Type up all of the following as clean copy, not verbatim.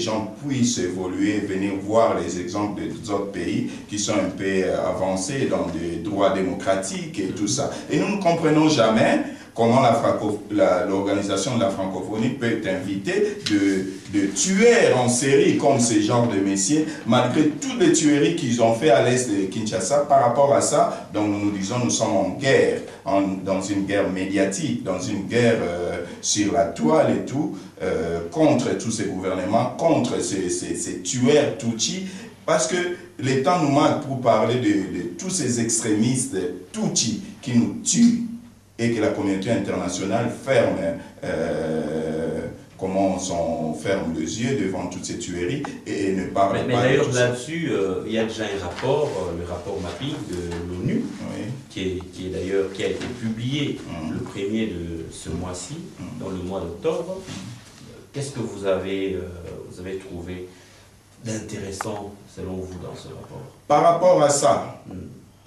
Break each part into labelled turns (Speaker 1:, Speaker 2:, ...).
Speaker 1: gens puissent évoluer, venir voir les exemples des autres pays qui sont un peu avancés dans des droits démocratiques et tout ça. Et nous ne comprenons jamais comment l'organisation de la francophonie peut inviter de tueurs en série comme ces genres de messieurs, malgré toutes les tueries qu'ils ont fait à l'est de Kinshasa. Par rapport à ça, donc nous nous disons, nous sommes en guerre, dans une guerre médiatique, dans une guerre sur la toile et tout, contre tous ces gouvernements, contre ces tueurs Tutsis, parce que le temps nous manque pour parler de tous ces extrémistes Tutsis qui nous tuent, et que la communauté internationale ferme, ferme les yeux devant toutes ces tueries et ne parle pas.
Speaker 2: Mais d'ailleurs là-dessus, il y a déjà un rapport, le rapport mapping de l'ONU, oui, qui a été publié le 1er de ce mois-ci, dans le mois d'octobre. Qu'est-ce que vous avez trouvé d'intéressant selon vous dans ce rapport? Par rapport à ça,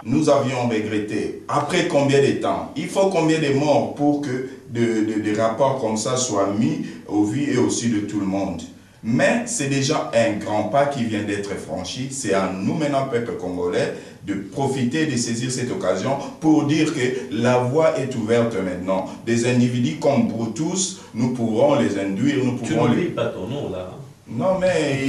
Speaker 2: nous avions regretté, après combien de temps, il faut combien de morts pour que des rapports comme ça soient mis au vu et au su de tout le monde. Mais c'est déjà un grand pas qui vient d'être franchi. C'est à nous maintenant, peuple congolais, de profiter, de saisir cette occasion pour dire que la voie est ouverte maintenant. Des individus comme Brutus, nous pourrons les induire, nous pourrons... Tu n'oublies pas ton nom là. Non, mais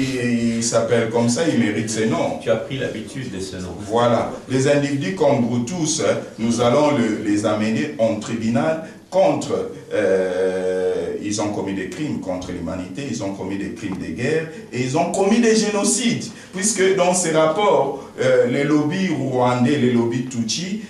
Speaker 2: il s'appelle comme ça, il mérite ce nom. Tu as pris l'habitude de ce nom. Voilà. Les individus comme Brutus, nous allons les amener en tribunal contre... ils ont commis des crimes contre l'humanité, ils ont commis des crimes de guerre et ils ont commis des génocides. Puisque dans ces rapports, les lobbies rwandais, les lobbies Tutsis,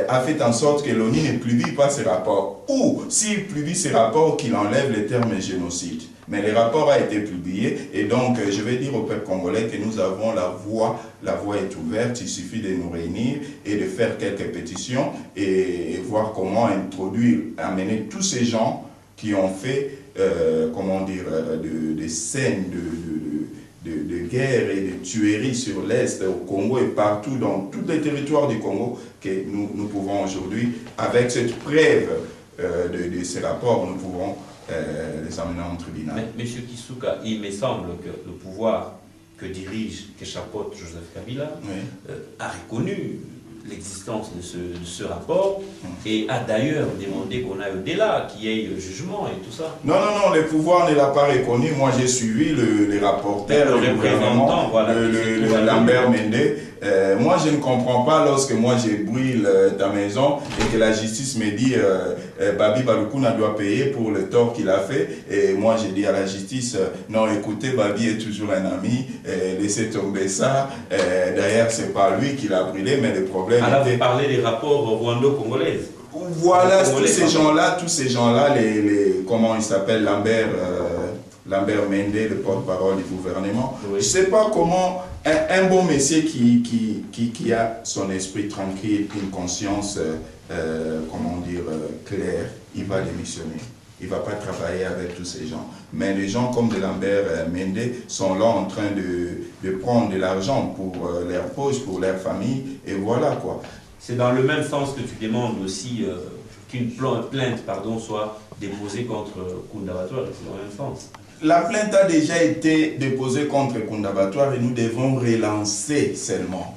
Speaker 2: a fait en sorte que l'ONU ne publie pas ces rapports. Ou, s'il publie ces rapports, qu'il enlève les termes génocide. Mais le rapport a été publié et donc je vais dire au peuple congolais que nous avons la voie est ouverte, il suffit de nous réunir et de faire quelques pétitions et voir comment introduire, amener tous ces gens qui ont fait, comment dire, des scènes de guerre et de tueries sur l'Est, au Congo et partout, dans tous les territoires du Congo, que nous pouvons aujourd'hui, avec cette preuve de ces rapports, nous pouvons les amener en tribunal. Mais, M. Kisuka, il me semble que le pouvoir que chapeaute Joseph Kabila, oui, a reconnu l'existence de ce rapport et a d'ailleurs demandé qu'on aille au-delà, qu'il y ait le jugement et tout ça. Non, non, non, le pouvoir ne l'a pas reconnu. Moi, j'ai suivi les rapporteurs, le représentant, voilà, Lambert Mende. Moi, je ne comprends pas lorsque moi, je brûle ta maison et que la justice me dit Babi Balukuna doit payer pour le tort qu'il a fait. Et moi, j'ai dit à la justice, non, écoutez, Babi est toujours un ami, laissez tomber ça. D'ailleurs, c'est pas lui qui l'a brûlé, mais le problème était... Alors, vous parlez des rapports rwando-congolais. Voilà, tous ces gens-là, comment il s'appelle, Lambert Mende, le porte-parole du gouvernement. Oui. Je ne sais pas comment un bon monsieur qui a son esprit tranquille, une conscience, comment dire, claire, il va démissionner. Il ne va pas travailler avec tous ces gens. Mais les gens comme de Lambert Mende sont là en train de prendre de l'argent pour leur poche, pour leur famille, et voilà quoi. C'est dans le même sens que tu demandes aussi qu'une plainte soit déposée contre Kundabatware, c'est dans le même sens. La plainte a déjà été déposée contre Kundabatware et nous devons relancer seulement.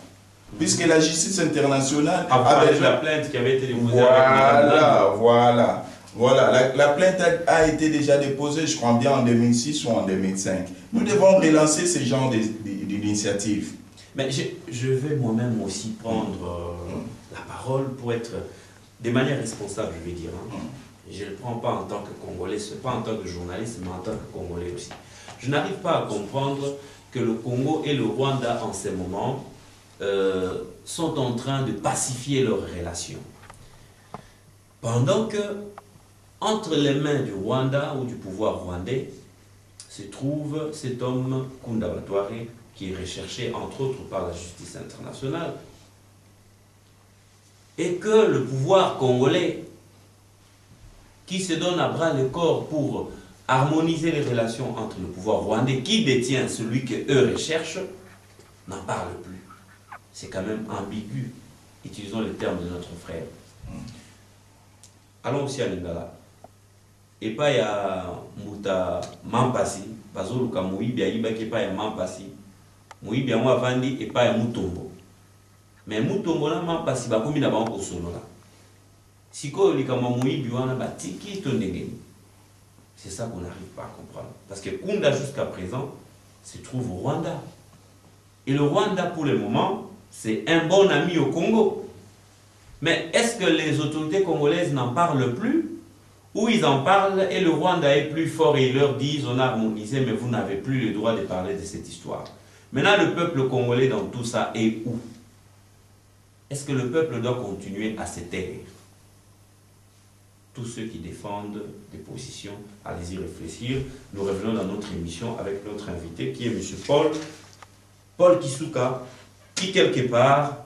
Speaker 2: Puisque la justice internationale... Avec la plainte qui avait été déposée Voilà, la plainte a été déjà déposée, je crois bien en 2006 ou en 2005. Nous devons relancer ce genre d'initiative. Mais je vais moi-même aussi prendre la parole pour être de manière responsable, je vais dire. Je ne le prends pas en tant que Congolais, pas en tant que journaliste, mais en tant que Congolais aussi. Je n'arrive pas à comprendre que le Congo et le Rwanda, en ce moment, sont en train de pacifier leurs relations. Pendant que, entre les mains du Rwanda ou du pouvoir rwandais, se trouve cet homme Kundabatware, qui est recherché entre autres par la justice internationale, et que le pouvoir congolais, qui se donne à bras le corps pour harmoniser les relations entre le pouvoir rwandais, qui détient celui qu'eux recherchent, n'en parle plus. C'est quand même ambigu. Utilisons les termes de notre frère. Allons aussi à Lingala. et pas ya muta mampasi bazoluka muibi ayibaki pas ya mampasi muibi yango avandi et pas ya mutombo mais mutombo na mampasi bakomi na bango kosolola sikoyo likama muibi wana batiki to ndengeni. C'est ça qu'on n'arrive pas à comprendre parce que Kunda jusqu'à présent se trouve au Rwanda et le Rwanda pour le moment c'est un bon ami au Congo. Mais est-ce que les autorités congolaises n'en parlent plus? Ou ils en parlent et le Rwanda est plus fort et ils leur disent on a harmonisé mais vous n'avez plus le droit de parler de cette histoire. Maintenant le peuple congolais dans tout ça est où? Est-ce que le peuple doit continuer à se taire? Tous ceux qui défendent des positions, allez-y réfléchir. Nous revenons dans notre émission avec notre invité qui est M. Paul Kisuka, qui quelque part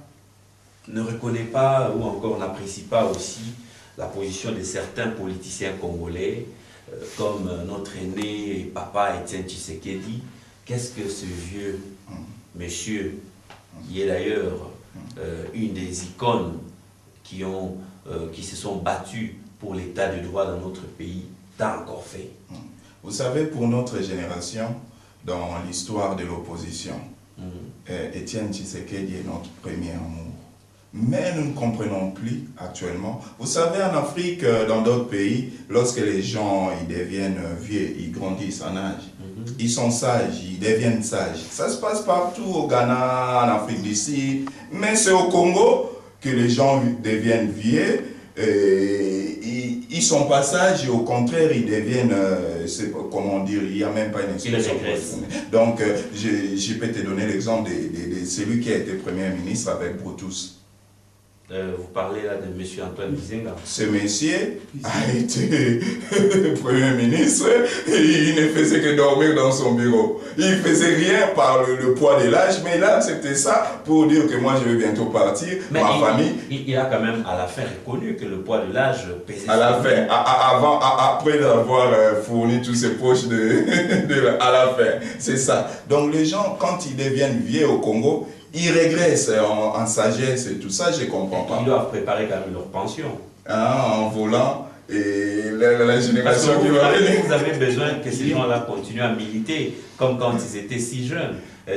Speaker 2: ne reconnaît pas ou encore n'apprécie pas aussi la position de certains politiciens congolais, comme notre aîné et papa Étienne Tshisekedi. Qu'est-ce que ce vieux monsieur, qui est d'ailleurs une des icônes qui se sont battues pour l'état de droit dans notre pays, t'a encore fait?
Speaker 1: Vous savez, pour notre génération, dans l'histoire de l'opposition, Étienne Tshisekedi est notre premier amour. Mais nous ne comprenons plus actuellement. Vous savez, en Afrique, dans d'autres pays, lorsque les gens ils deviennent vieux, ils grandissent en âge, ils sont sages, ils deviennent sages. Ça se passe partout au Ghana, en Afrique du Sud, mais c'est au Congo que les gens deviennent vieux. Ils sont pas sages et au contraire, ils deviennent, comment dire, il n'y a même pas une expression. Donc, je peux te donner l'exemple de celui qui a été Premier ministre avec Brutus.
Speaker 2: Vous parlez là de M. Antoine Gizenga.
Speaker 1: Ce monsieur a été Premier ministre et il ne faisait que dormir dans son bureau. Il ne faisait rien par le poids de l'âge, mais il a accepté ça pour dire que moi je vais bientôt partir,
Speaker 2: mais
Speaker 1: ma famille.
Speaker 2: Il a quand même à la fin reconnu que le poids de l'âge pesait.
Speaker 1: À la fin, après avoir fourni tous ses poches à la fin, c'est ça. Donc les gens, quand ils deviennent vieux au Congo, ils régressent en sagesse et tout ça, je ne comprends pas.
Speaker 2: Ils doivent préparer quand même leur pension.
Speaker 1: En volant, et la génération qui va venir.
Speaker 2: Vous avez besoin que ces gens-là continuent à militer, comme quand ils étaient si jeunes,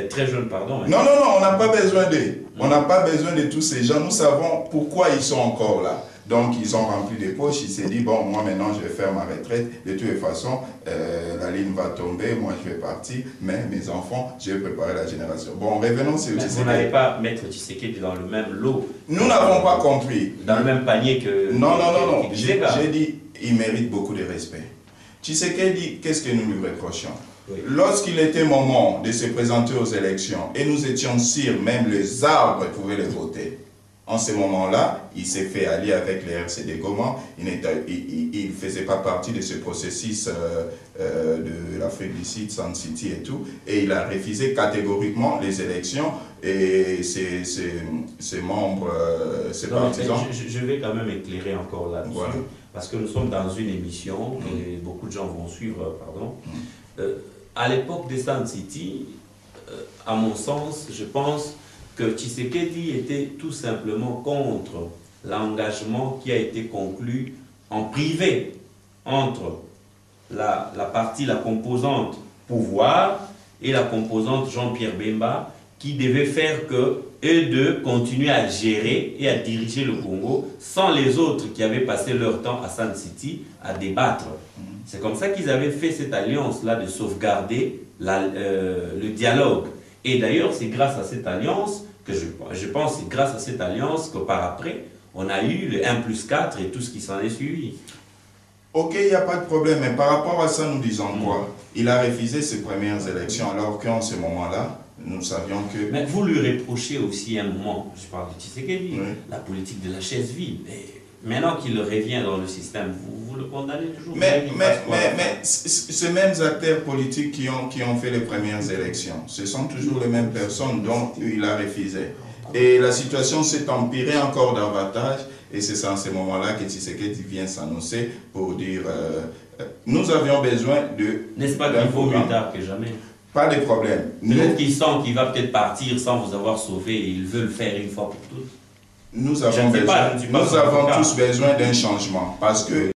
Speaker 2: très jeunes, pardon.
Speaker 1: Non, on n'a pas besoin d'eux. On n'a pas besoin de tous ces gens. Nous savons pourquoi ils sont encore là. Donc, ils ont rempli des poches. Ils se disent, bon, moi maintenant, je vais faire ma retraite. De toute façon, la ligne va tomber. Moi, je vais partir. Mais mes enfants, je vais préparer la génération. Bon, revenons sur
Speaker 2: Tshisekedi. Vous n'allez pas mettre Tshisekedi dans le même lot.
Speaker 1: Nous n'avons pas compris.
Speaker 2: Dans le même panier que...
Speaker 1: Non. J'ai dit, il mérite beaucoup de respect. Tshisekedi, qu'est-ce que nous lui reprochons? Oui. Lorsqu'il était moment de se présenter aux élections, et nous étions sûrs, même les arbres pouvaient les voter, en ce moment-là, il s'est fait allier avec les RCD Goma. Il ne faisait pas partie de ce processus de l'Afrique du Sud, Sun City et tout. Et il a refusé catégoriquement les élections et ses membres, ses partisans.
Speaker 2: Je vais quand même éclairer encore là-dessus. Voilà. Parce que nous sommes dans une émission et beaucoup de gens vont suivre, pardon. À l'époque de Sun City, à mon sens, je pense que Tshisekedi était tout simplement contre l'engagement qui a été conclu en privé entre la composante pouvoir et la composante Jean-Pierre Bemba, qui devait faire que eux deux continuaient à gérer et à diriger le Congo sans les autres qui avaient passé leur temps à Sun City à débattre. C'est comme ça qu'ils avaient fait cette alliance-là de sauvegarder le dialogue. Et d'ailleurs, c'est grâce à cette alliance que je pense c'est grâce à cette alliance que par après, on a eu le 1+4 et tout ce qui s'en est suivi.
Speaker 1: Ok, il n'y a pas de problème, mais par rapport à ça, nous disons quoi? Il a refusé ses premières élections, alors qu'en ce moment-là, nous savions que...
Speaker 2: Mais vous lui reprochez aussi un moment, je parle de Tshisekedi, la politique de la chaise vide. Maintenant qu'il revient dans le système, vous le condamnez toujours.
Speaker 1: Mais ces mêmes acteurs politiques qui ont fait les premières élections, ce sont toujours les mêmes personnes dont il a refusé. Et la situation s'est empirée encore davantage, et c'est en ce moment-là que Tshisekedi vient s'annoncer pour dire nous avions besoin de...
Speaker 2: N'est-ce pas qu'il vaut mieux tard que jamais?
Speaker 1: Pas de problème.
Speaker 2: Peut-être qu'il sent qu'il va peut-être partir sans vous avoir sauvé, et il veut le faire une fois pour toutes.
Speaker 1: Nous avons tous besoin d'un changement parce que